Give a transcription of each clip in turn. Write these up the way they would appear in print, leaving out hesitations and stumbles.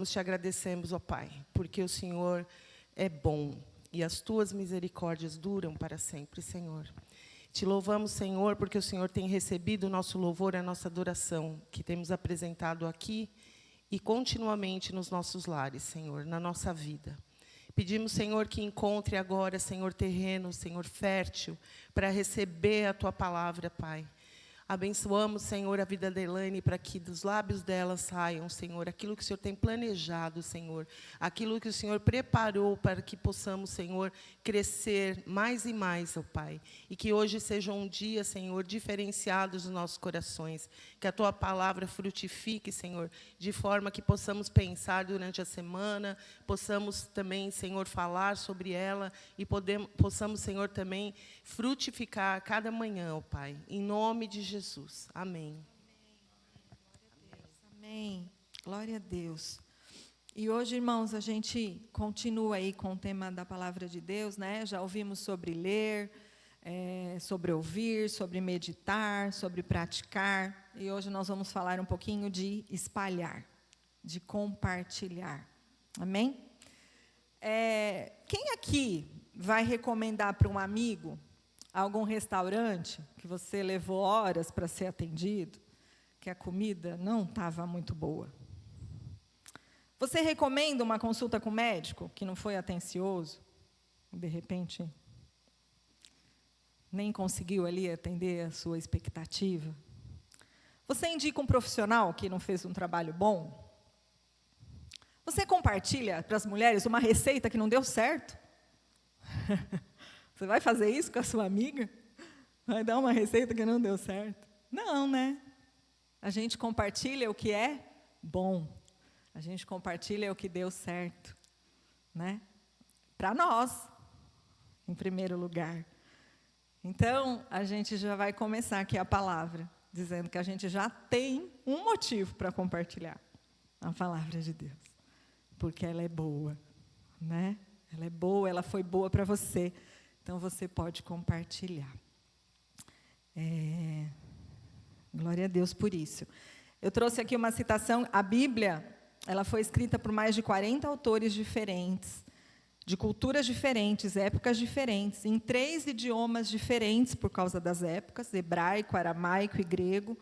Nós te agradecemos, ó Pai, porque o Senhor é bom e as tuas misericórdias duram para sempre, Senhor. Te louvamos, Senhor, porque o Senhor tem recebido o nosso louvor, a nossa adoração, que temos apresentado aqui e continuamente nos nossos lares, Senhor, na nossa vida. Pedimos, Senhor, que encontre agora, Senhor, terreno, Senhor, fértil, para receber a tua palavra, Pai. Abençoamos, Senhor, a vida da Elaine, para que dos lábios dela saiam, Senhor, aquilo que o Senhor tem planejado, Senhor, aquilo que o Senhor preparou para que possamos, Senhor, crescer mais e mais, ó Pai. E que hoje seja um dia, Senhor, diferenciado dos nossos corações. Que a tua palavra frutifique, Senhor, de forma que possamos pensar durante a semana, possamos também, Senhor, falar sobre ela e possamos, Senhor, também frutificar a cada manhã, ó Pai. Em nome de Jesus. Amém. Amém. Glória a Deus. E hoje, irmãos, a gente continua aí com o tema da palavra de Deus, né? Já ouvimos sobre ler, sobre ouvir, sobre meditar, sobre praticar. E hoje nós vamos falar um pouquinho de espalhar, de compartilhar. Amém? Quem aqui vai recomendar para um amigo algum restaurante que você levou horas para ser atendido, que a comida não estava muito boa? Você recomenda uma consulta com o médico que não foi atencioso, de repente nem conseguiu ali atender a sua expectativa? Você indica um profissional que não fez um trabalho bom? Você compartilha para as mulheres uma receita que não deu certo? Você vai fazer isso com a sua amiga? Vai dar uma receita que não deu certo? Não, né? A gente compartilha o que é bom. A gente compartilha o que deu certo, né? Para nós, em primeiro lugar. Então, a gente já vai começar aqui a palavra, dizendo que a gente já tem um motivo para compartilhar a palavra de Deus. Porque ela é boa, né? Ela é boa, ela foi boa para você. Então, você pode compartilhar. Glória a Deus por isso. Eu trouxe aqui uma citação. A Bíblia, ela foi escrita por mais de 40 autores diferentes, de culturas diferentes, épocas diferentes, em 3 idiomas diferentes por causa das épocas, hebraico, aramaico e grego.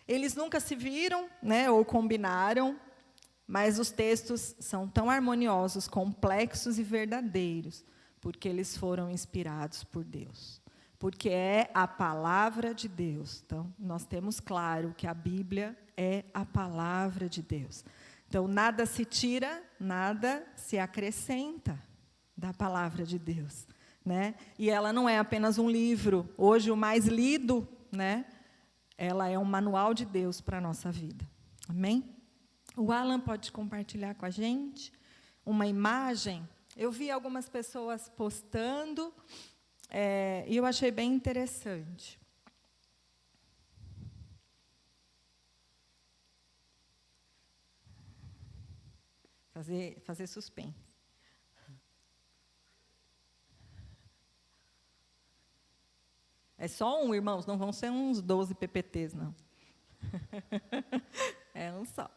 Eles nunca se viram, né, ou combinaram, mas os textos são tão harmoniosos, complexos e verdadeiros, porque eles foram inspirados por Deus. Porque é a palavra de Deus. Então, nós temos claro que a Bíblia é a palavra de Deus. Então, nada se tira, nada se acrescenta da palavra de Deus, né? E ela não é apenas um livro. Hoje, o mais lido, né? Ela é um manual de Deus para a nossa vida. Amém? O Alan pode compartilhar com a gente uma imagem. Eu vi algumas pessoas postando, e eu achei bem interessante. Fazer suspense. É só um, irmãos, não vão ser uns 12 PPTs, não. É um só.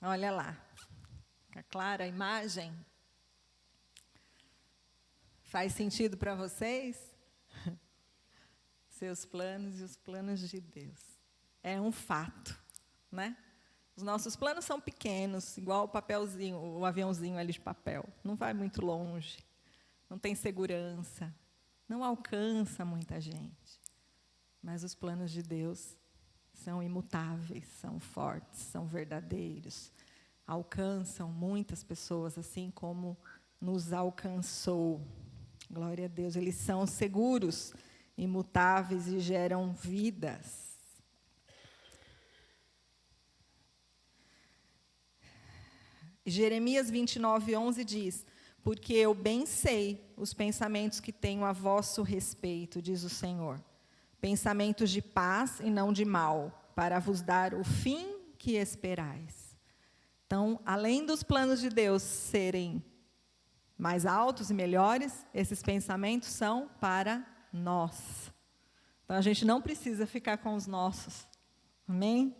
Olha lá, fica clara a imagem? Faz sentido para vocês? Seus planos e os planos de Deus. É um fato, né? Os nossos planos são pequenos, igual o papelzinho, o aviãozinho ali de papel. Não vai muito longe, não tem segurança, não alcança muita gente. Mas os planos de Deus são imutáveis, são fortes, são verdadeiros. Alcançam muitas pessoas, assim como nos alcançou. Glória a Deus. Eles são seguros, imutáveis e geram vidas. Jeremias 29:11 diz: porque eu bem sei os pensamentos que tenho a vosso respeito, diz o Senhor. Pensamentos de paz e não de mal, para vos dar o fim que esperais. Então, além dos planos de Deus serem mais altos e melhores, esses pensamentos são para nós. Então, a gente não precisa ficar com os nossos. Amém?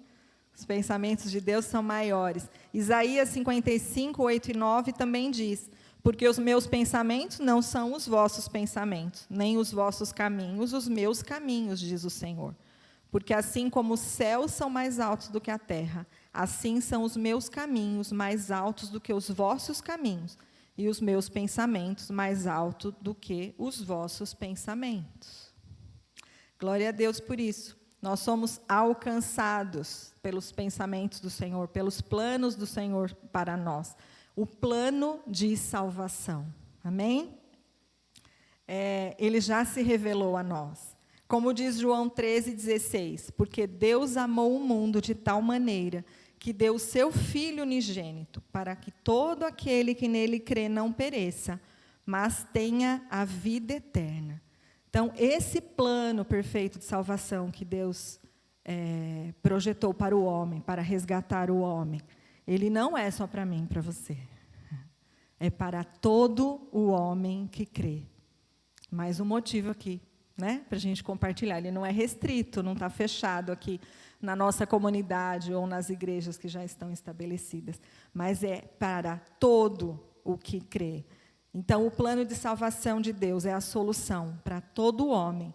Os pensamentos de Deus são maiores. Isaías 55, 8 e 9 também diz: porque os meus pensamentos não são os vossos pensamentos, nem os vossos caminhos, os meus caminhos, diz o Senhor. Porque assim como os céus são mais altos do que a terra, assim são os meus caminhos mais altos do que os vossos caminhos, e os meus pensamentos mais altos do que os vossos pensamentos. Glória a Deus por isso. Nós somos alcançados pelos pensamentos do Senhor, pelos planos do Senhor para nós. O plano de salvação. Amém? Ele já se revelou a nós. Como diz João 13,16, porque Deus amou o mundo de tal maneira que deu o seu Filho unigênito, para que todo aquele que nele crê não pereça, mas tenha a vida eterna. Então, esse plano perfeito de salvação que Deus projetou para o homem, para resgatar o homem, ele não é só para mim e para você. É para todo o homem que crê. Mais um motivo aqui, né, para a gente compartilhar. Ele não é restrito, não está fechado aqui na nossa comunidade ou nas igrejas que já estão estabelecidas, mas é para todo o que crê. Então, o plano de salvação de Deus é a solução para todo homem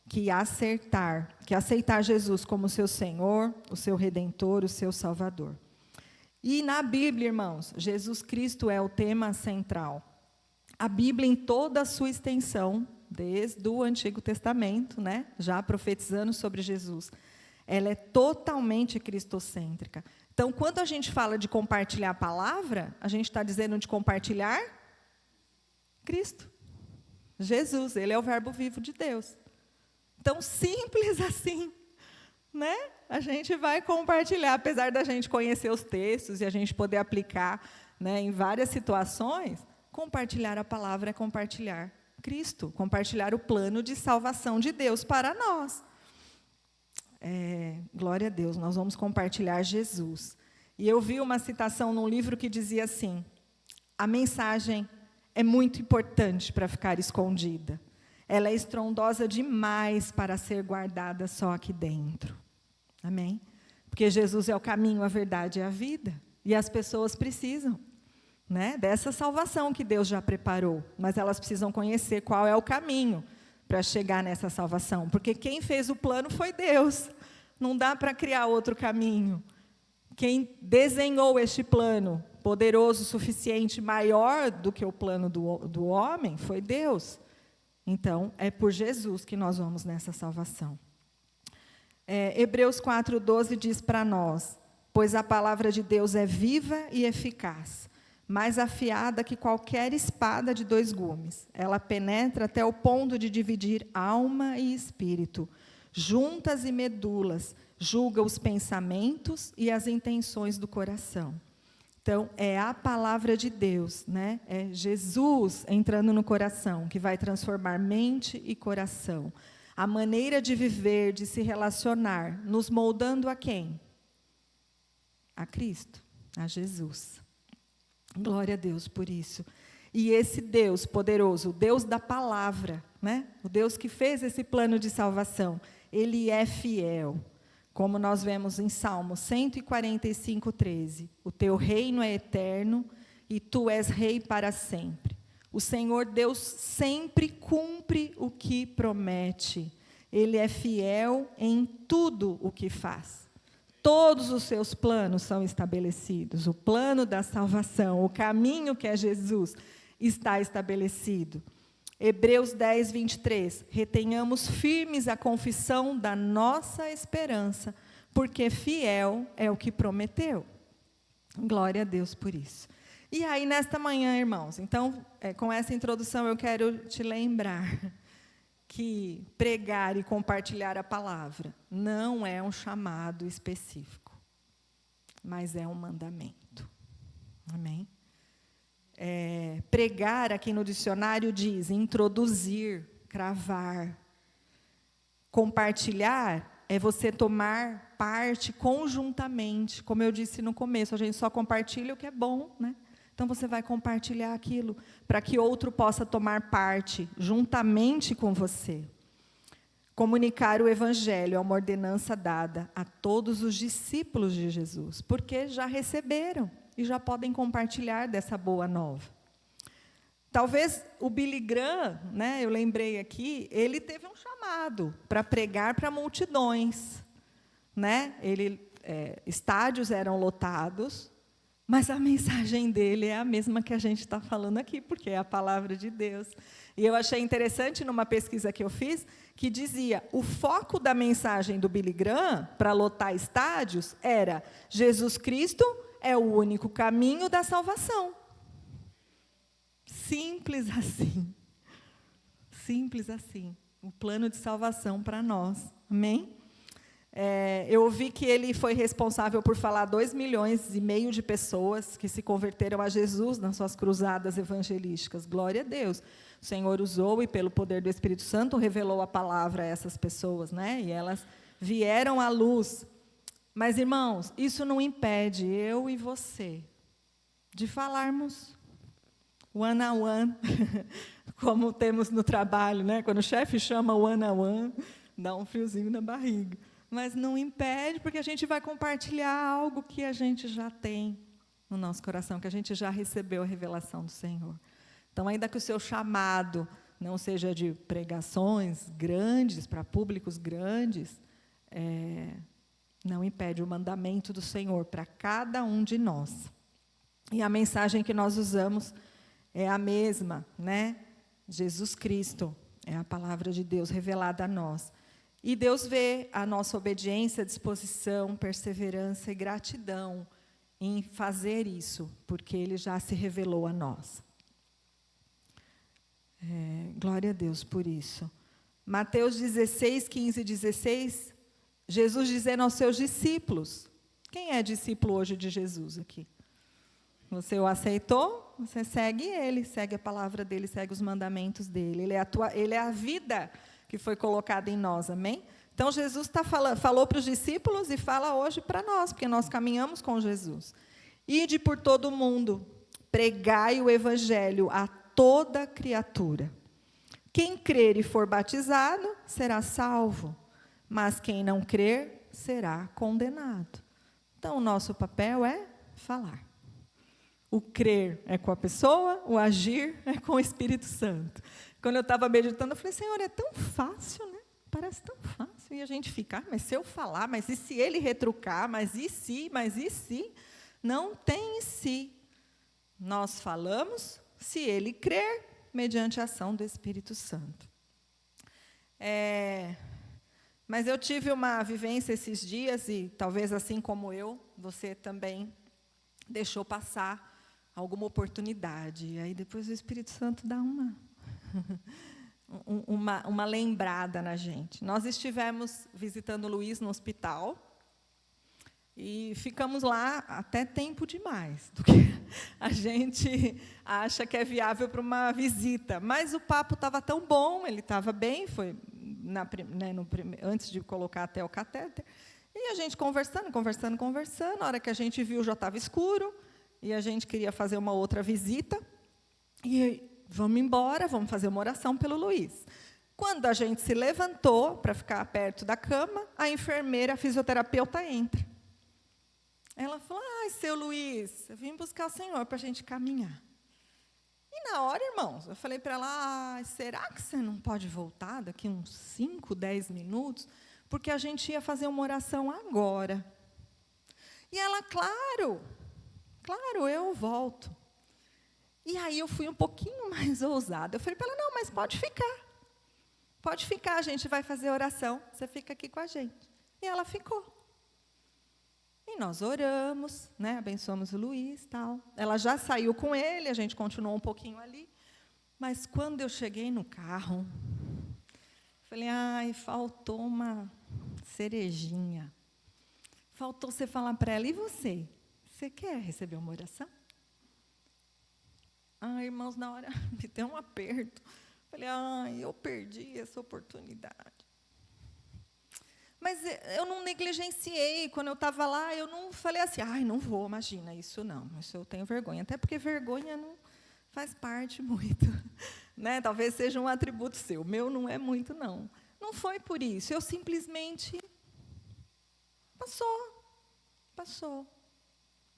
que aceitar Jesus como seu Senhor, o seu Redentor, o seu Salvador. E na Bíblia, irmãos, Jesus Cristo é o tema central. A Bíblia, em toda a sua extensão, desde o Antigo Testamento, né, já profetizando sobre Jesus, ela é totalmente cristocêntrica. Então, quando a gente fala de compartilhar a palavra, a gente está dizendo de compartilhar Cristo, Jesus, ele é o verbo vivo de Deus. Então, simples assim, né? A gente vai compartilhar, apesar da gente conhecer os textos e a gente poder aplicar, né, em várias situações, compartilhar a palavra é compartilhar Cristo, compartilhar o plano de salvação de Deus para nós. Glória a Deus, nós vamos compartilhar Jesus. E eu vi uma citação num livro que dizia assim: a mensagem é muito importante para ficar escondida. Ela é estrondosa demais para ser guardada só aqui dentro. Amém? Porque Jesus é o caminho, a verdade e a vida. E as pessoas precisam, né, dessa salvação que Deus já preparou. Mas elas precisam conhecer qual é o caminho para chegar nessa salvação. Porque quem fez o plano foi Deus. Não dá para criar outro caminho. Quem desenhou este plano, poderoso, suficiente, maior do que o plano do homem, foi Deus. Então, é por Jesus que nós vamos nessa salvação. Hebreus 4,12 diz para nós: pois a palavra de Deus é viva e eficaz, mais afiada que qualquer espada de 2 gumes. Ela penetra até o ponto de dividir alma e espírito, juntas e medulas, julga os pensamentos e as intenções do coração. Então, é a palavra de Deus, né? É Jesus entrando no coração, que vai transformar mente e coração. A maneira de viver, de se relacionar, nos moldando a quem? A Cristo, a Jesus. Glória a Deus por isso. E esse Deus poderoso, o Deus da palavra, né? O Deus que fez esse plano de salvação, ele é fiel. Como nós vemos em Salmo 145, 13. O teu reino é eterno e tu és rei para sempre. O Senhor Deus sempre cumpre o que promete. Ele é fiel em tudo o que faz. Todos os seus planos são estabelecidos. O plano da salvação, o caminho que é Jesus, está estabelecido. Hebreus 10, 23. Retenhamos firmes a confissão da nossa esperança, porque fiel é o que prometeu. Glória a Deus por isso. E aí, nesta manhã, irmãos, então, com essa introdução, eu quero te lembrar que pregar e compartilhar a palavra não é um chamado específico, mas é um mandamento. Amém? Pregar, aqui no dicionário, diz introduzir, cravar. Compartilhar é você tomar parte conjuntamente. Como eu disse no começo, a gente só compartilha o que é bom, né? Então, você vai compartilhar aquilo para que outro possa tomar parte juntamente com você. Comunicar o evangelho é uma ordenança dada a todos os discípulos de Jesus, porque já receberam e já podem compartilhar dessa boa nova. Talvez o Billy Graham, né, eu lembrei aqui, ele teve um chamado para pregar para multidões, né? Estádios eram lotados, mas a mensagem dele é a mesma que a gente está falando aqui, porque é a palavra de Deus. E eu achei interessante, numa pesquisa que eu fiz, que dizia, o foco da mensagem do Billy Graham, para lotar estádios, era Jesus Cristo é o único caminho da salvação. Simples assim. Simples assim. O plano de salvação para nós. Amém? Eu ouvi que ele foi responsável por falar 2,5 milhões de pessoas que se converteram a Jesus nas suas cruzadas evangelísticas. Glória a Deus. O Senhor usou e, pelo poder do Espírito Santo, revelou a palavra a essas pessoas, né? E elas vieram à luz. Mas, irmãos, isso não impede eu e você de falarmos one on one, como temos no trabalho, né? Quando o chefe chama one on one, dá um friozinho na barriga. Mas não impede, porque a gente vai compartilhar algo que a gente já tem no nosso coração, que a gente já recebeu a revelação do Senhor. Então, ainda que o seu chamado não seja de pregações grandes, para públicos grandes, não impede o mandamento do Senhor para cada um de nós. E a mensagem que nós usamos é a mesma, né? Jesus Cristo é a palavra de Deus revelada a nós. E Deus vê a nossa obediência, disposição, perseverança e gratidão em fazer isso, porque Ele já se revelou a nós. Glória a Deus por isso. Mateus 16, 15 e 16, Jesus dizendo aos seus discípulos. Quem é discípulo hoje de Jesus aqui? Você o aceitou, você segue Ele, segue a palavra dEle, segue os mandamentos dEle. Ele é a vida que foi colocada em nós, amém? Então, Jesus falou para os discípulos e fala hoje para nós, porque nós caminhamos com Jesus. Ide por todo o mundo, pregai o evangelho a toda criatura. Quem crer e for batizado, será salvo, mas quem não crer, será condenado. Então, o nosso papel é falar. O crer é com a pessoa, o agir é com o Espírito Santo. Quando eu estava meditando, eu falei, Senhor, é tão fácil, né? Parece tão fácil. E a gente fica, mas se eu falar, mas e se ele retrucar, mas e se? Não tem e se. Nós falamos, se ele crer, mediante a ação do Espírito Santo. Mas eu tive uma vivência esses dias, e talvez assim como eu, você também deixou passar alguma oportunidade. E aí depois o Espírito Santo dá uma lembrada na gente. Nós estivemos visitando o Luiz no hospital e ficamos lá até tempo demais do que a gente acha que é viável para uma visita. Mas o papo estava tão bom, ele estava bem, foi antes de colocar até o catéter. E a gente conversando. A hora que a gente viu, já estava escuro, e a gente queria fazer uma outra visita. E vamos embora, vamos fazer uma oração pelo Luiz. Quando a gente se levantou para ficar perto da cama, a enfermeira, a fisioterapeuta entra. Ela falou, seu Luiz, eu vim buscar o senhor para a gente caminhar. E na hora, irmãos, eu falei para ela, será que você não pode voltar daqui uns 5, 10 minutos? Porque a gente ia fazer uma oração agora. E ela, claro, eu volto. E aí eu fui um pouquinho mais ousada. Eu falei para ela, não, mas pode ficar, a gente vai fazer oração, você fica aqui com a gente. E ela ficou. E nós oramos, né, abençoamos o Luiz, tal. Ela já saiu com ele, a gente continuou um pouquinho ali. Mas quando eu cheguei no carro, falei, faltou uma cerejinha. Faltou você falar para ela, e você? Você quer receber uma oração? Irmãos, na hora me deu um aperto. Falei, eu perdi essa oportunidade. Mas eu não negligenciei. Quando eu estava lá, eu não falei assim, não vou, imagina, isso não. Isso eu tenho vergonha. Até porque vergonha não faz parte muito. Né? Talvez seja um atributo seu. O meu não é muito, não. Não foi por isso. Eu simplesmente passou.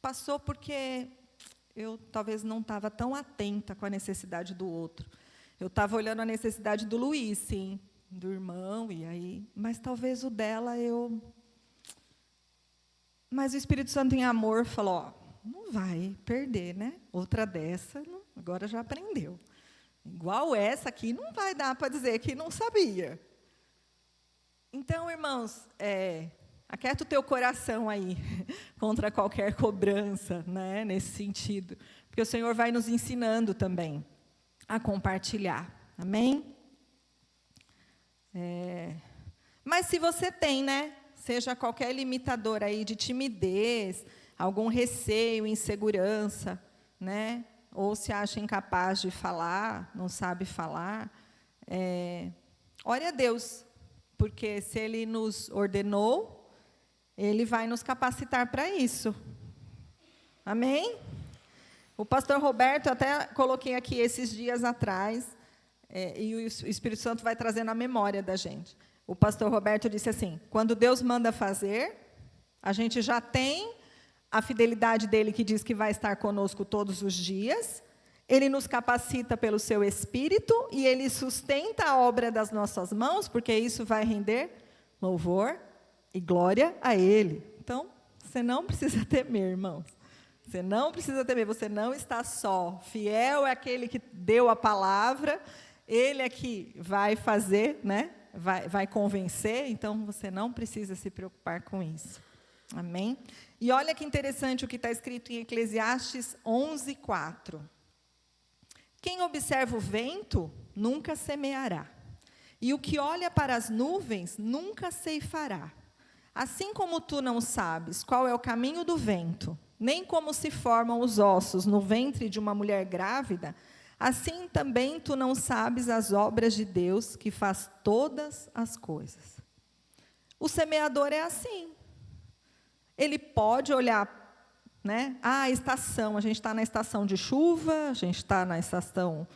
Passou porque eu talvez não estava tão atenta com a necessidade do outro. Eu estava olhando a necessidade do Luiz, sim, do irmão, mas talvez o dela eu... Mas o Espírito Santo em amor falou, não vai perder, né? Outra dessa, agora já aprendeu. Igual essa aqui, não vai dar para dizer que não sabia. Então, irmãos, aquieta o teu coração aí, contra qualquer cobrança, né, nesse sentido. Porque o Senhor vai nos ensinando também a compartilhar. Amém? Mas se você tem, né, seja qualquer limitador aí de timidez, algum receio, insegurança, né, ou se acha incapaz de falar, não sabe falar, ore a Deus, porque se Ele nos ordenou, Ele vai nos capacitar para isso. Amém? O pastor Roberto, até coloquei aqui esses dias atrás, e o Espírito Santo vai trazendo a memória da gente. O pastor Roberto disse assim, quando Deus manda fazer, a gente já tem a fidelidade dele que diz que vai estar conosco todos os dias, Ele nos capacita pelo seu Espírito e Ele sustenta a obra das nossas mãos, porque isso vai render louvor e glória a Ele. Então, você não precisa temer, irmãos. Você não precisa temer, você não está só. Fiel é aquele que deu a palavra, Ele é que vai fazer, né? Vai convencer, então você não precisa se preocupar com isso. Amém? E olha que interessante o que está escrito em Eclesiastes 11:4. Quem observa o vento, nunca semeará. E o que olha para as nuvens, nunca ceifará. Assim como tu não sabes qual é o caminho do vento, nem como se formam os ossos no ventre de uma mulher grávida, assim também tu não sabes as obras de Deus, que faz todas as coisas. O semeador é assim. Ele pode olhar, né? A estação, a gente está na estação de chuva, a gente está na estação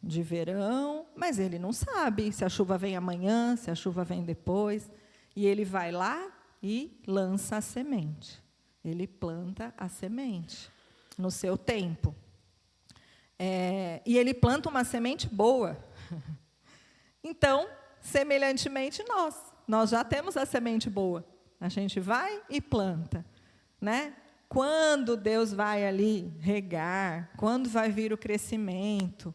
de verão, mas ele não sabe se a chuva vem amanhã, se a chuva vem depois. E ele vai lá e lança a semente. Ele planta a semente no seu tempo. E ele planta uma semente boa. Então, semelhantemente, nós já temos a semente boa. A gente vai e planta, né? Quando Deus vai ali regar, quando vai vir o crescimento,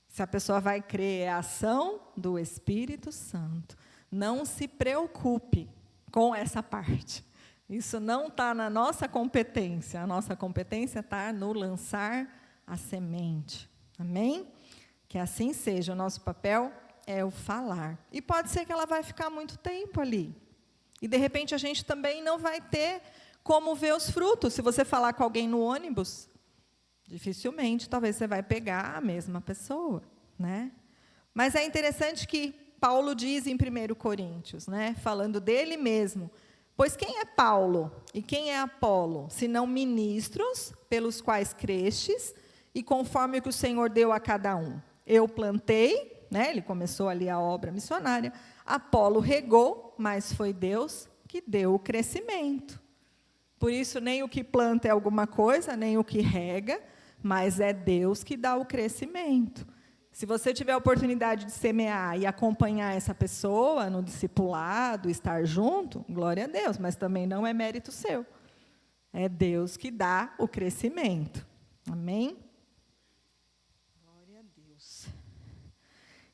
se a pessoa vai crer, é a ação do Espírito Santo. Não se preocupe com essa parte. Isso não está na nossa competência. A nossa competência está no lançar a semente. Amém? Que assim seja. O nosso papel é o falar. E pode ser que ela vai ficar muito tempo ali. E, de repente, a gente também não vai ter como ver os frutos. Se você falar com alguém no ônibus, dificilmente, talvez você vai pegar a mesma pessoa, né? Mas é interessante que Paulo diz em 1 Coríntios, né, falando dele mesmo, pois quem é Paulo e quem é Apolo, senão ministros pelos quais crestes, e conforme o que o Senhor deu a cada um. Eu plantei, né, ele começou ali a obra missionária, Apolo regou, mas foi Deus que deu o crescimento. Por isso, nem o que planta é alguma coisa, nem o que rega, mas é Deus que dá o crescimento. Se você tiver a oportunidade de semear e acompanhar essa pessoa no discipulado, estar junto, glória a Deus, mas também não é mérito seu. É Deus que dá o crescimento. Amém? Glória a Deus.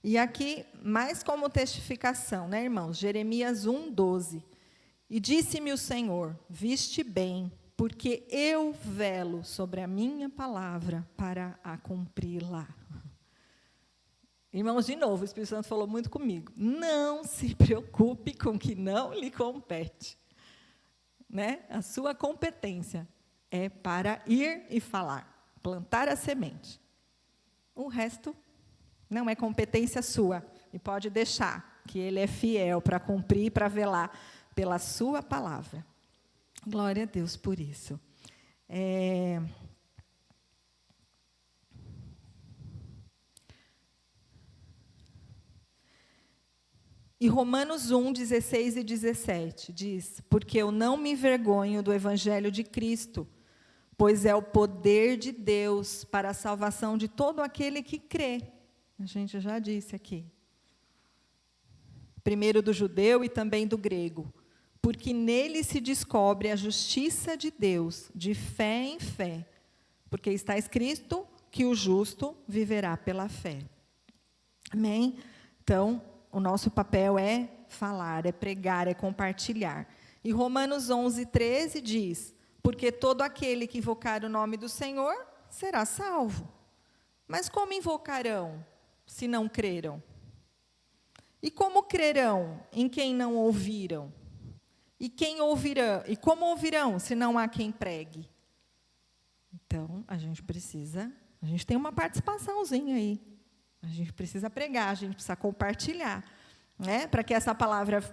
E aqui, mais como testificação, né, irmãos? Jeremias 1:12. E disse-me o Senhor, viste bem, porque eu velo sobre a minha palavra para a cumpri-la. Irmãos, de novo, o Espírito Santo falou muito comigo. Não se preocupe com o que não lhe compete. Né? A sua competência é para ir e falar, plantar a semente. O resto não é competência sua. E pode deixar que Ele é fiel para cumprir, para velar pela sua palavra. Glória a Deus por isso. E Romanos 1, 16 e 17 diz: porque eu não me envergonho do evangelho de Cristo, pois é o poder de Deus para a salvação de todo aquele que crê. A gente já disse aqui. Primeiro do judeu e também do grego. Porque nele se descobre a justiça de Deus, de fé em fé. Porque está escrito que o justo viverá pela fé. Amém? Então, o nosso papel é falar, é pregar, é compartilhar. E Romanos 11, 13 diz: porque todo aquele que invocar o nome do Senhor será salvo. Mas como invocarão, se não creram? E como crerão em quem não ouviram? E quem ouvirá? E como ouvirão, se não há quem pregue? Então, a gente tem uma participaçãozinha aí. A gente precisa pregar, a gente precisa compartilhar, né? Para que essa palavra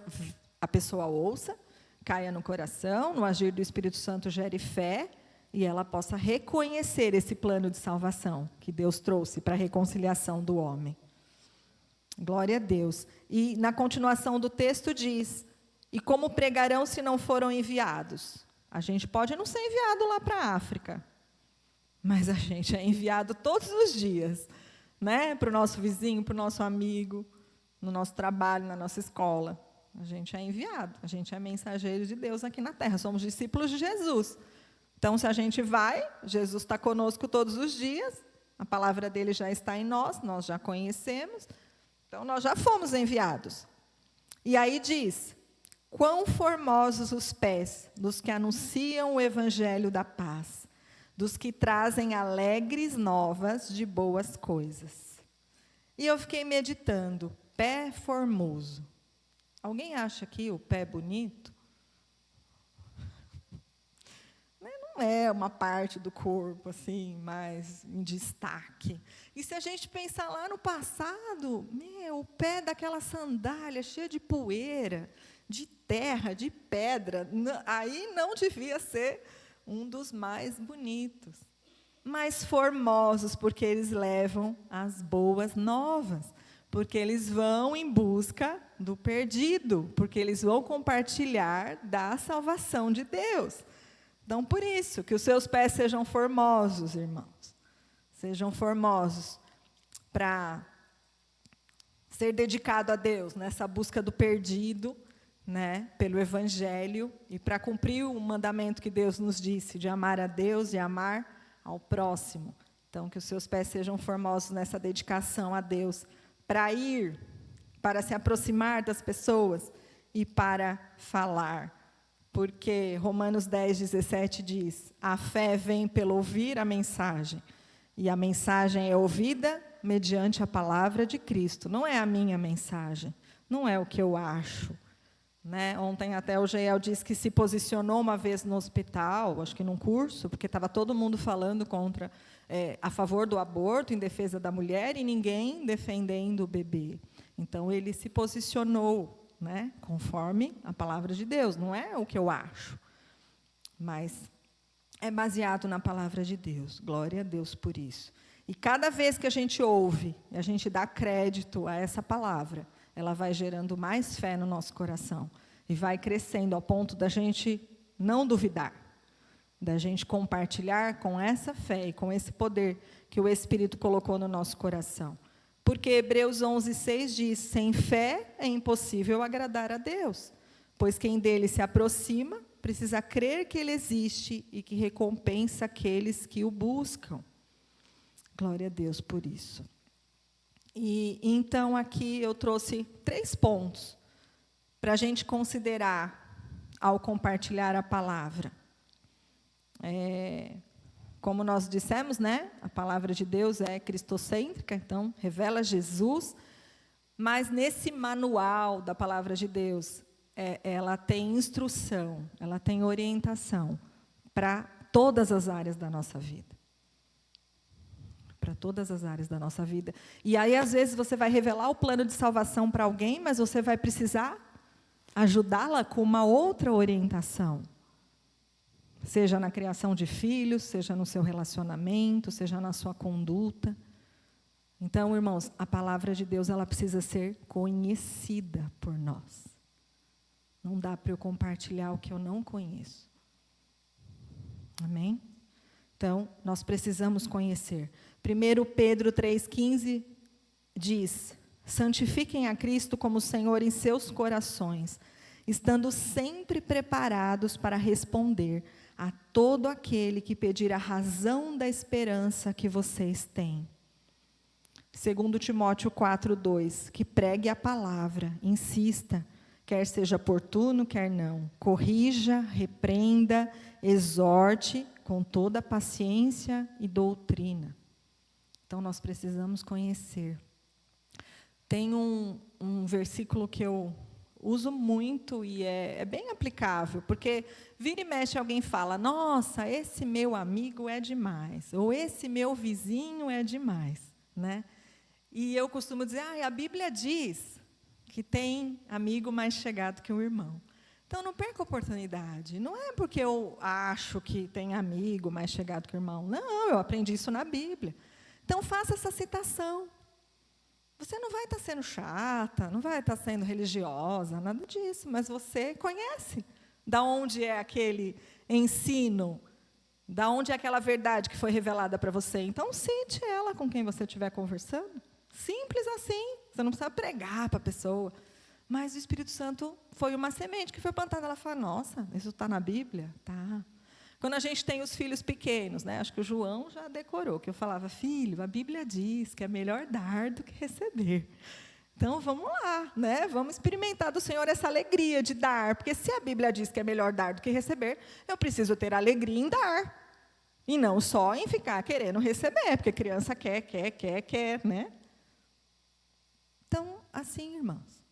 a pessoa ouça, caia no coração, no agir do Espírito Santo gere fé, e ela possa reconhecer esse plano de salvação que Deus trouxe para a reconciliação do homem. Glória a Deus. E na continuação do texto diz: e como pregarão se não foram enviados? A gente pode não ser enviado lá para a África, mas a gente é enviado todos os dias, né? Para o nosso vizinho, para o nosso amigo, no nosso trabalho, na nossa escola. A gente é enviado, a gente é mensageiro de Deus aqui na terra, somos discípulos de Jesus. Então, se a gente vai, Jesus está conosco todos os dias, a palavra dele já está em nós já conhecemos, então nós já fomos enviados. E aí diz: quão formosos os pés dos que anunciam o evangelho da paz, dos que trazem alegres novas de boas coisas. E eu fiquei meditando, pé formoso. Alguém acha aqui o pé bonito? Não é uma parte do corpo assim, mais em destaque. E se a gente pensar lá no passado, o pé daquela sandália cheia de poeira, de terra, de pedra, aí não devia ser um dos mais bonitos. Mas formosos, porque eles levam as boas novas, porque eles vão em busca do perdido, porque eles vão compartilhar da salvação de Deus. Então, por isso, que os seus pés sejam formosos, irmãos. Sejam formosos para ser dedicado a Deus, nessa busca do perdido, né, pelo Evangelho, e para cumprir o mandamento que Deus nos disse, de amar a Deus e amar ao próximo. Então, que os seus pés sejam formosos nessa dedicação a Deus, para ir, para se aproximar das pessoas e para falar. Porque Romanos 10, 17 diz: a fé vem pelo ouvir a mensagem, e a mensagem é ouvida mediante a palavra de Cristo. Não é a minha mensagem, não é o que eu acho. Né? Ontem até o Geiel disse que se posicionou uma vez no hospital, acho que num curso, porque estava todo mundo falando a favor do aborto, em defesa da mulher, e ninguém defendendo o bebê. Então, ele se posicionou, né, conforme a palavra de Deus. Não é o que eu acho, mas é baseado na palavra de Deus. Glória a Deus por isso. E cada vez que a gente ouve, a gente dá crédito a essa palavra, ela vai gerando mais fé no nosso coração e vai crescendo ao ponto da gente não duvidar, da gente compartilhar com essa fé e com esse poder que o Espírito colocou no nosso coração. Porque Hebreus 11, 6 diz: sem fé é impossível agradar a Deus, pois quem dele se aproxima precisa crer que ele existe e que recompensa aqueles que o buscam. Glória a Deus por isso. E então, aqui eu trouxe 3 pontos para a gente considerar ao compartilhar a palavra. Como nós dissemos, né, a palavra de Deus é cristocêntrica, então revela Jesus, mas nesse manual da palavra de Deus, ela tem instrução, ela tem orientação para todas as áreas da nossa vida. Para todas as áreas da nossa vida. E aí, às vezes, você vai revelar o plano de salvação para alguém, mas você vai precisar ajudá-la com uma outra orientação. Seja na criação de filhos, seja no seu relacionamento, seja na sua conduta. Então, irmãos, a palavra de Deus ela precisa ser conhecida por nós. Não dá para eu compartilhar o que eu não conheço. Amém? Então, nós precisamos conhecer. 1 Pedro 3,15 diz: santifiquem a Cristo como Senhor em seus corações, estando sempre preparados para responder a todo aquele que pedir a razão da esperança que vocês têm. 2 Timóteo 4,2, que pregue a palavra, insista, quer seja oportuno, quer não, corrija, repreenda, exorte com toda paciência e doutrina. Então, nós precisamos conhecer. Tem um versículo que eu uso muito e é bem aplicável, porque vira e mexe alguém fala, nossa, esse meu amigo é demais, ou esse meu vizinho é demais, né? E eu costumo dizer, a Bíblia diz que tem amigo mais chegado que um irmão. Então, não perca a oportunidade. Não é porque eu acho que tem amigo mais chegado que o irmão. Não, eu aprendi isso na Bíblia. Então, faça essa citação. Você não vai estar sendo chata, não vai estar sendo religiosa, nada disso, mas você conhece da onde é aquele ensino, da onde é aquela verdade que foi revelada para você. Então, cite ela com quem você estiver conversando. Simples assim, você não precisa pregar para a pessoa. Mas o Espírito Santo foi uma semente que foi plantada. Ela fala, nossa, isso está na Bíblia? Tá. Quando a gente tem os filhos pequenos, né, acho que o João já decorou, que eu falava, filho, a Bíblia diz que é melhor dar do que receber. Então, vamos lá, né, vamos experimentar do Senhor essa alegria de dar, porque se a Bíblia diz que é melhor dar do que receber, eu preciso ter alegria em dar, e não só em ficar querendo receber, porque criança quer, né? Então, assim, irmãos,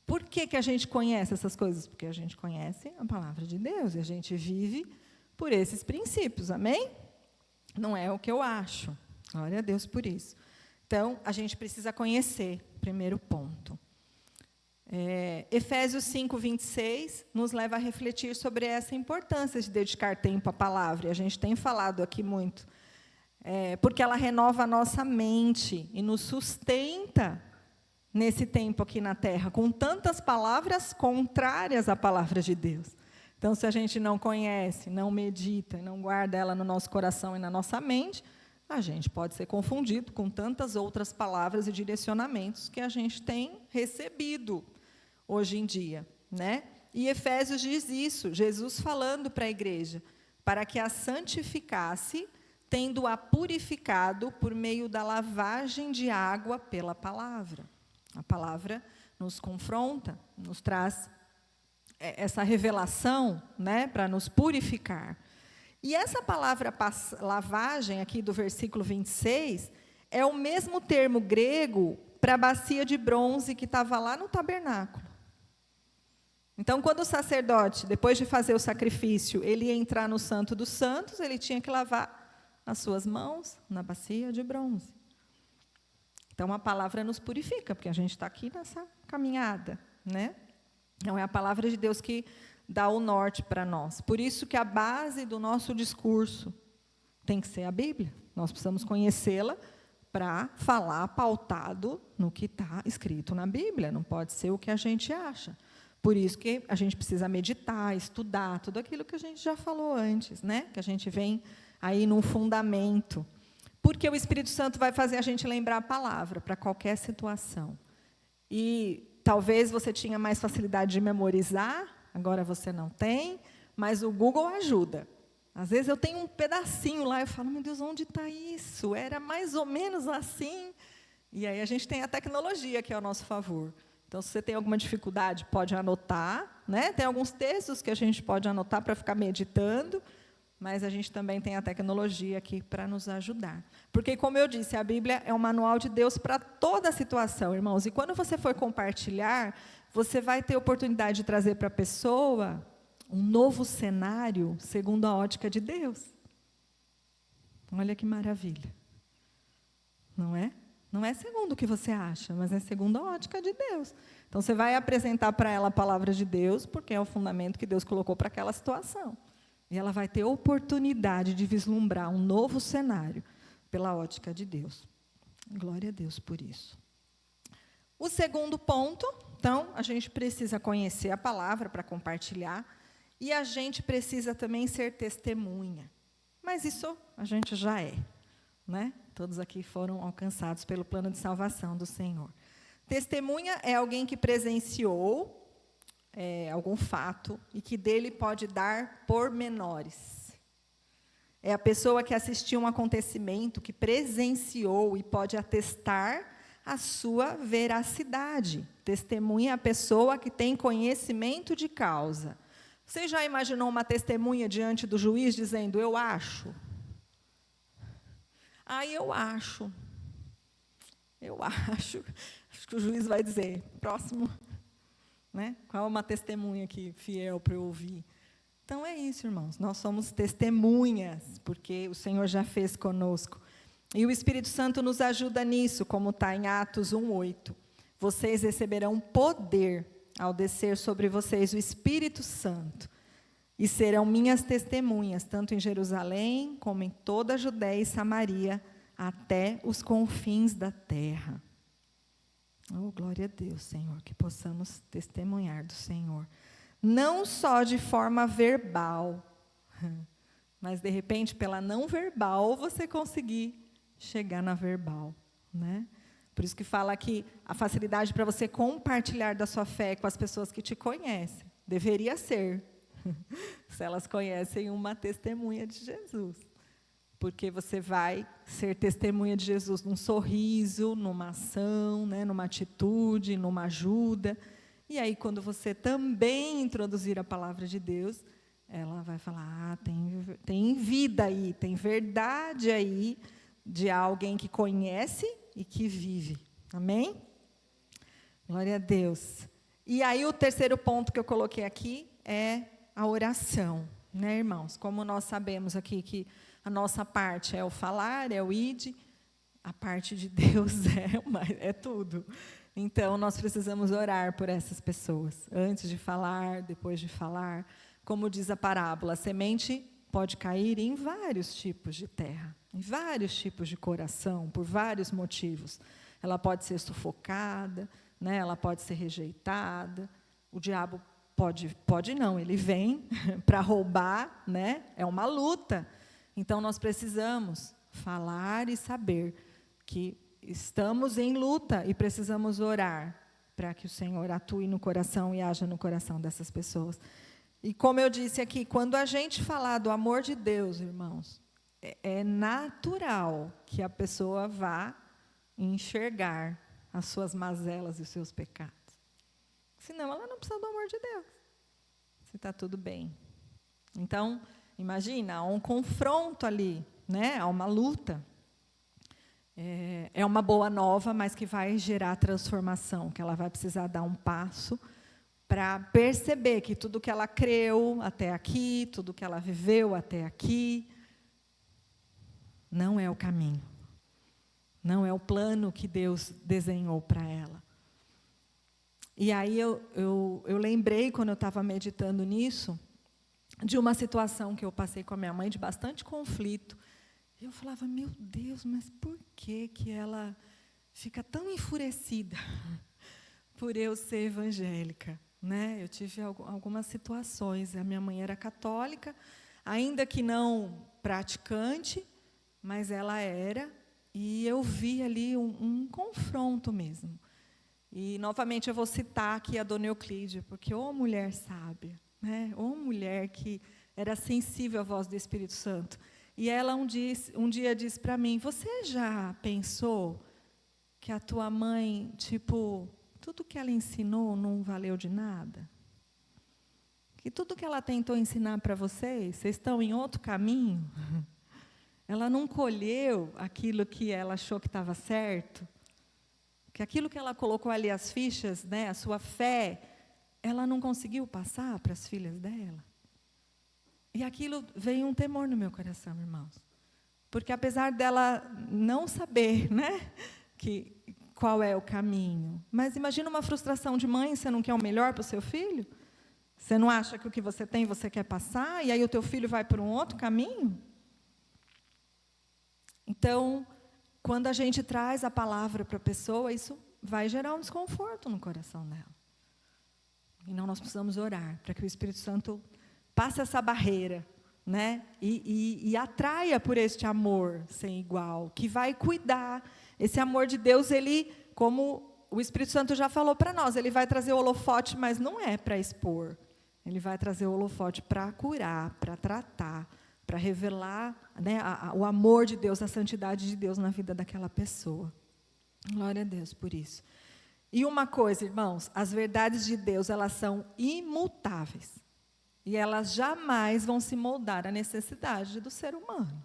por que a gente conhece essas coisas? Porque a gente conhece a palavra de Deus, e a gente vive por esses princípios, amém? Não é o que eu acho. Glória a Deus por isso. Então, a gente precisa conhecer, primeiro ponto. Efésios 5:26 nos leva a refletir sobre essa importância de dedicar tempo à palavra. E a gente tem falado aqui muito. Porque ela renova a nossa mente e nos sustenta nesse tempo aqui na Terra, com tantas palavras contrárias à palavra de Deus. Então, se a gente não conhece, não medita, não guarda ela no nosso coração e na nossa mente, a gente pode ser confundido com tantas outras palavras e direcionamentos que a gente tem recebido hoje em dia, né? E Efésios diz isso, Jesus falando para a igreja, para que a santificasse, tendo-a purificado por meio da lavagem de água pela palavra. A palavra nos confronta, nos traz essa revelação, né, para nos purificar. E essa palavra lavagem, aqui do versículo 26, é o mesmo termo grego para a bacia de bronze que estava lá no tabernáculo. Então, quando o sacerdote, depois de fazer o sacrifício, ele ia entrar no Santo dos Santos, ele tinha que lavar as suas mãos na bacia de bronze. Então, a palavra nos purifica, porque a gente está aqui nessa caminhada, né? Não é a palavra de Deus que dá o norte para nós. Por isso que a base do nosso discurso tem que ser a Bíblia. Nós precisamos conhecê-la para falar pautado no que está escrito na Bíblia. Não pode ser o que a gente acha. Por isso que a gente precisa meditar, estudar, tudo aquilo que a gente já falou antes, né? Que a gente vem aí num fundamento. Porque o Espírito Santo vai fazer a gente lembrar a palavra para qualquer situação. E talvez você tinha mais facilidade de memorizar, agora você não tem, mas o Google ajuda. Às vezes eu tenho um pedacinho lá, eu falo, meu Deus, onde está isso? Era mais ou menos assim. E aí a gente tem a tecnologia que é ao nosso favor. Então, se você tem alguma dificuldade, pode anotar, né? Tem alguns textos que a gente pode anotar para ficar meditando, mas a gente também tem a tecnologia aqui para nos ajudar. Porque, como eu disse, a Bíblia é um manual de Deus para toda situação, irmãos. E quando você for compartilhar, você vai ter oportunidade de trazer para a pessoa um novo cenário segundo a ótica de Deus. Olha que maravilha. Não é? Não é segundo o que você acha, mas é segundo a ótica de Deus. Então, você vai apresentar para ela a palavra de Deus, porque é o fundamento que Deus colocou para aquela situação. E ela vai ter oportunidade de vislumbrar um novo cenário pela ótica de Deus. Glória a Deus por isso. O segundo ponto, então, a gente precisa conhecer a palavra para compartilhar e a gente precisa também ser testemunha. Mas isso a gente já é, né? Todos aqui foram alcançados pelo plano de salvação do Senhor. Testemunha é alguém que presenciou algum fato e que dele pode dar pormenores. É a pessoa que assistiu um acontecimento, que presenciou e pode atestar a sua veracidade. Testemunha é a pessoa que tem conhecimento de causa. Você já imaginou uma testemunha diante do juiz dizendo, eu acho? Eu acho. Acho que o juiz vai dizer, próximo, né? Qual é uma testemunha aqui fiel para eu ouvir? Então é isso, irmãos, nós somos testemunhas, porque o Senhor já fez conosco. E o Espírito Santo nos ajuda nisso, como está em Atos 1:8. Vocês receberão poder ao descer sobre vocês o Espírito Santo, e serão minhas testemunhas, tanto em Jerusalém, como em toda a Judéia e Samaria, até os confins da terra. Oh, glória a Deus, Senhor, que possamos testemunhar do Senhor. Não só de forma verbal, mas, de repente, pela não verbal, você conseguir chegar na verbal, né? Por isso que fala que a facilidade para você compartilhar da sua fé com as pessoas que te conhecem, deveria ser, se elas conhecem uma testemunha de Jesus. Porque você vai ser testemunha de Jesus num sorriso, numa ação, né, numa atitude, numa ajuda. E aí, quando você também introduzir a palavra de Deus, ela vai falar, tem vida aí, tem verdade aí, de alguém que conhece e que vive. Amém? Glória a Deus. E aí, o terceiro ponto que eu coloquei aqui é a oração, né, irmãos? Como nós sabemos aqui que a nossa parte é o falar, é o id, a parte de Deus é tudo. Então, nós precisamos orar por essas pessoas, antes de falar, depois de falar. Como diz a parábola, a semente pode cair em vários tipos de terra, em vários tipos de coração, por vários motivos. Ela pode ser sufocada, né? Ela pode ser rejeitada. O diabo pode não, ele vem para roubar, né? É uma luta. Então, nós precisamos falar e saber que estamos em luta e precisamos orar para que o Senhor atue no coração e haja no coração dessas pessoas. E como eu disse aqui, quando a gente falar do amor de Deus, irmãos, é natural que a pessoa vá enxergar as suas mazelas e os seus pecados. Senão, ela não precisa do amor de Deus. Se está tudo bem. Então, imagina, há um confronto ali, né? Há uma luta. É uma boa nova, mas que vai gerar transformação, que ela vai precisar dar um passo para perceber que tudo que ela creu até aqui, tudo que ela viveu até aqui, não é o caminho. Não é o plano que Deus desenhou para ela. E aí eu lembrei, quando eu estava meditando nisso, de uma situação que eu passei com a minha mãe, de bastante conflito. E eu falava, meu Deus, mas por que ela fica tão enfurecida por eu ser evangélica? Né? Eu tive algumas situações. A minha mãe era católica, ainda que não praticante, mas ela era, e eu vi ali um confronto mesmo. E, novamente, eu vou citar aqui a dona Euclídia, porque, mulher sábia, né? Mulher que era sensível à voz do Espírito Santo. E ela um dia disse para mim, você já pensou que a tua mãe, tudo que ela ensinou não valeu de nada? Que tudo que ela tentou ensinar para vocês estão em outro caminho? Ela não colheu aquilo que ela achou que estava certo? Que aquilo que ela colocou ali, as fichas, né, a sua fé, ela não conseguiu passar para as filhas dela? E aquilo veio um temor no meu coração, irmãos. Porque apesar dela não saber, né, qual é o caminho, mas imagina uma frustração de mãe, você não quer o melhor para o seu filho? Você não acha que o que você tem, você quer passar, e aí o teu filho vai por um outro caminho? Então, quando a gente traz a palavra para a pessoa, isso vai gerar um desconforto no coração dela. Então, nós precisamos orar para que o Espírito Santo passe essa barreira, né? E atraia por este amor sem igual, que vai cuidar. Esse amor de Deus, ele, como o Espírito Santo já falou para nós, ele vai trazer o holofote, mas não é para expor. Ele vai trazer o holofote para curar, para tratar, para revelar, né, o amor de Deus, a santidade de Deus na vida daquela pessoa. Glória a Deus por isso. E uma coisa, irmãos, as verdades de Deus, elas são imutáveis. E elas jamais vão se moldar à necessidade do ser humano.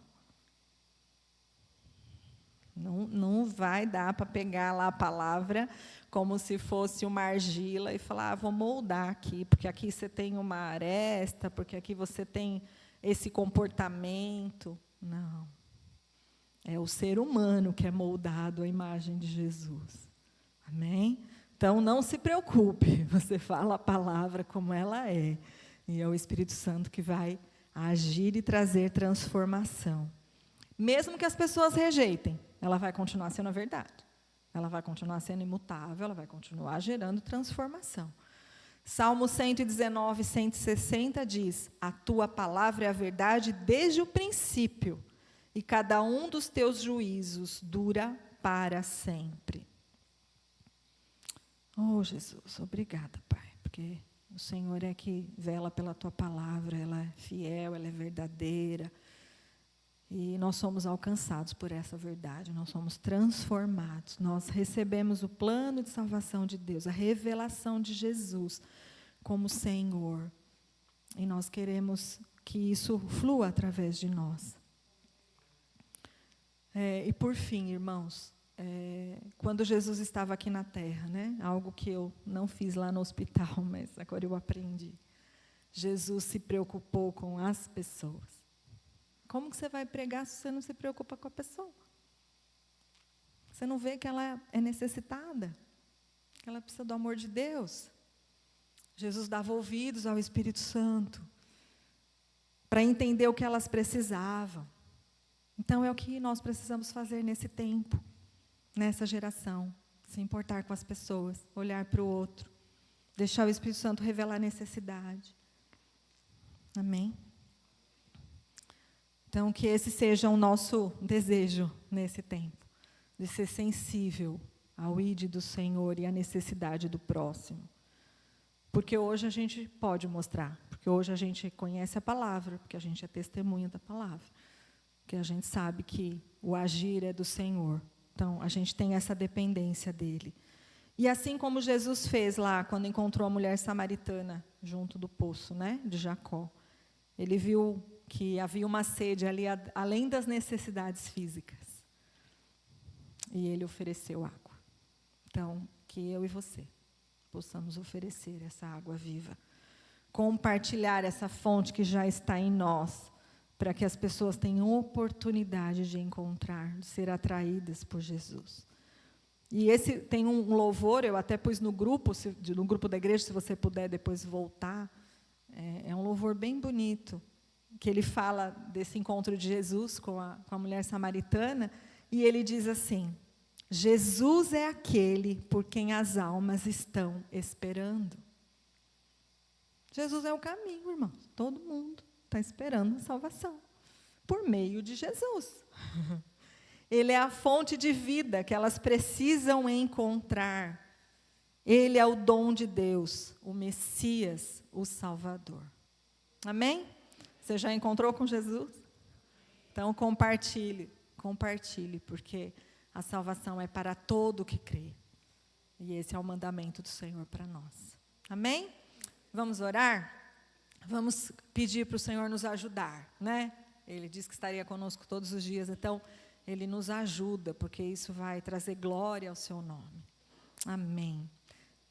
Não vai dar para pegar lá a palavra como se fosse uma argila e falar, vou moldar aqui, porque aqui você tem uma aresta, porque aqui você tem esse comportamento. Não. É o ser humano que é moldado à imagem de Jesus. Amém? Então, não se preocupe, você fala a palavra como ela é. E é o Espírito Santo que vai agir e trazer transformação. Mesmo que as pessoas rejeitem, ela vai continuar sendo a verdade. Ela vai continuar sendo imutável, ela vai continuar gerando transformação. Salmo 119, 160 diz, a tua palavra é a verdade desde o princípio, e cada um dos teus juízos dura para sempre. Oh, Jesus, obrigada, Pai, porque o Senhor é que vela pela tua palavra, ela é fiel, ela é verdadeira. E nós somos alcançados por essa verdade, nós somos transformados. Nós recebemos o plano de salvação de Deus, a revelação de Jesus como Senhor. E nós queremos que isso flua através de nós. E por fim, irmãos, quando Jesus estava aqui na terra, né, algo que eu não fiz lá no hospital, mas agora eu aprendi. Jesus se preocupou com as pessoas. Como que você vai pregar se você não se preocupa com a pessoa? Você não vê que ela é necessitada? Que ela precisa do amor de Deus? Jesus dava ouvidos ao Espírito Santo para entender o que elas precisavam. Então, é o que nós precisamos fazer nesse tempo, nessa geração. Se importar com as pessoas, olhar para o outro, deixar o Espírito Santo revelar a necessidade. Amém? Então, que esse seja o nosso desejo nesse tempo, de ser sensível ao ID do Senhor e à necessidade do próximo. Porque hoje a gente pode mostrar, porque hoje a gente conhece a palavra, porque a gente é testemunha da palavra, porque a gente sabe que o agir é do Senhor. Então, a gente tem essa dependência dele. E assim como Jesus fez lá, quando encontrou a mulher samaritana junto do poço, né, de Jacó, ele viu que havia uma sede ali, além das necessidades físicas. E ele ofereceu água. Então, que eu e você possamos oferecer essa água viva. Compartilhar essa fonte que já está em nós, para que as pessoas tenham oportunidade de encontrar, de ser atraídas por Jesus. E esse tem um louvor, eu até pus no grupo da igreja, se você puder depois voltar. É um louvor bem bonito, que ele fala desse encontro de Jesus com a mulher samaritana, e ele diz assim, Jesus é aquele por quem as almas estão esperando. Jesus é o caminho, irmãos. Todo mundo está esperando a salvação, por meio de Jesus. Ele é a fonte de vida que elas precisam encontrar. Ele é o dom de Deus, o Messias, o Salvador. Amém? Você já encontrou com Jesus? Então, compartilhe, porque a salvação é para todo o que crê. E esse é o mandamento do Senhor para nós. Amém? Vamos orar? Vamos pedir para o Senhor nos ajudar, né? Ele disse que estaria conosco todos os dias, então, Ele nos ajuda, porque isso vai trazer glória ao seu nome. Amém.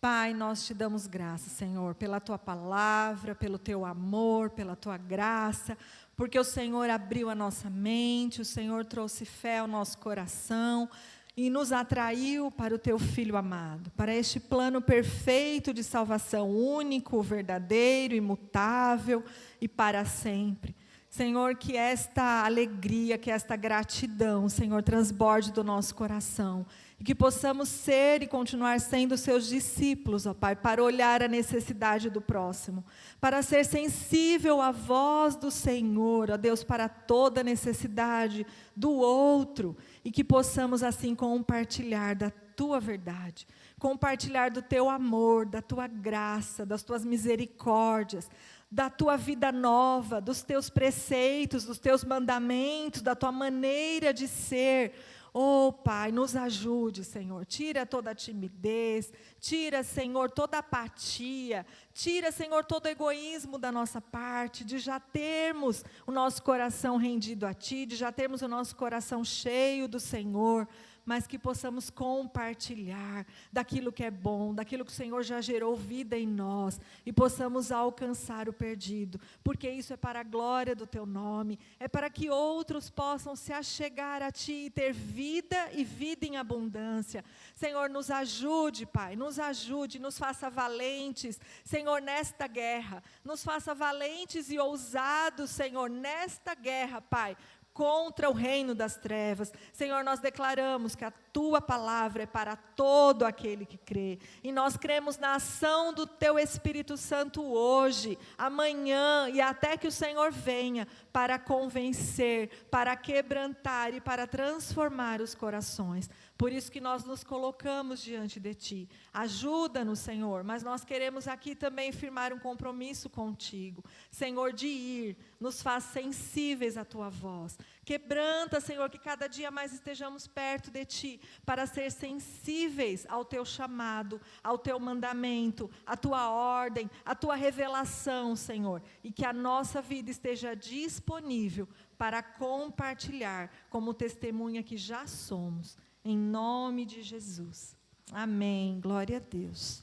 Pai, nós te damos graça, Senhor, pela tua palavra, pelo teu amor, pela tua graça, porque o Senhor abriu a nossa mente, o Senhor trouxe fé ao nosso coração e nos atraiu para o teu Filho amado, para este plano perfeito de salvação, único, verdadeiro, imutável e para sempre. Senhor, que esta alegria, que esta gratidão, Senhor, transborde do nosso coração. E que possamos ser e continuar sendo seus discípulos, ó Pai, para olhar a necessidade do próximo, para ser sensível à voz do Senhor, ó Deus, para toda necessidade do outro, e que possamos assim compartilhar da Tua verdade, compartilhar do Teu amor, da Tua graça, das Tuas misericórdias, da Tua vida nova, dos Teus preceitos, dos Teus mandamentos, da Tua maneira de ser. Oh, Pai, nos ajude, Senhor, tira toda a timidez, tira, Senhor, toda a apatia, tira, Senhor, todo o egoísmo da nossa parte, de já termos o nosso coração rendido a Ti, de já termos o nosso coração cheio do Senhor, mas que possamos compartilhar daquilo que é bom, daquilo que o Senhor já gerou vida em nós, e possamos alcançar o perdido, porque isso é para a glória do Teu nome, é para que outros possam se achegar a Ti e ter vida e vida em abundância. Senhor, nos ajude, Pai, nos ajude, nos faça valentes, Senhor, nesta guerra, nos faça valentes e ousados, Senhor, nesta guerra, Pai, contra o reino das trevas. Senhor, nós declaramos que a Tua palavra é para todo aquele que crê, e nós cremos na ação do Teu Espírito Santo hoje, amanhã e até que o Senhor venha, para convencer, para quebrantar e para transformar os corações. Por isso que nós nos colocamos diante de Ti. Ajuda-nos, Senhor, mas nós queremos aqui também firmar um compromisso contigo, Senhor, de ir, nos faz sensíveis à Tua voz. Quebranta, Senhor, que cada dia mais estejamos perto de Ti, para ser sensíveis ao Teu chamado, ao Teu mandamento, à Tua ordem, à Tua revelação, Senhor, e que a nossa vida esteja disponível para compartilhar como testemunha que já somos. Em nome de Jesus. Amém. Glória a Deus.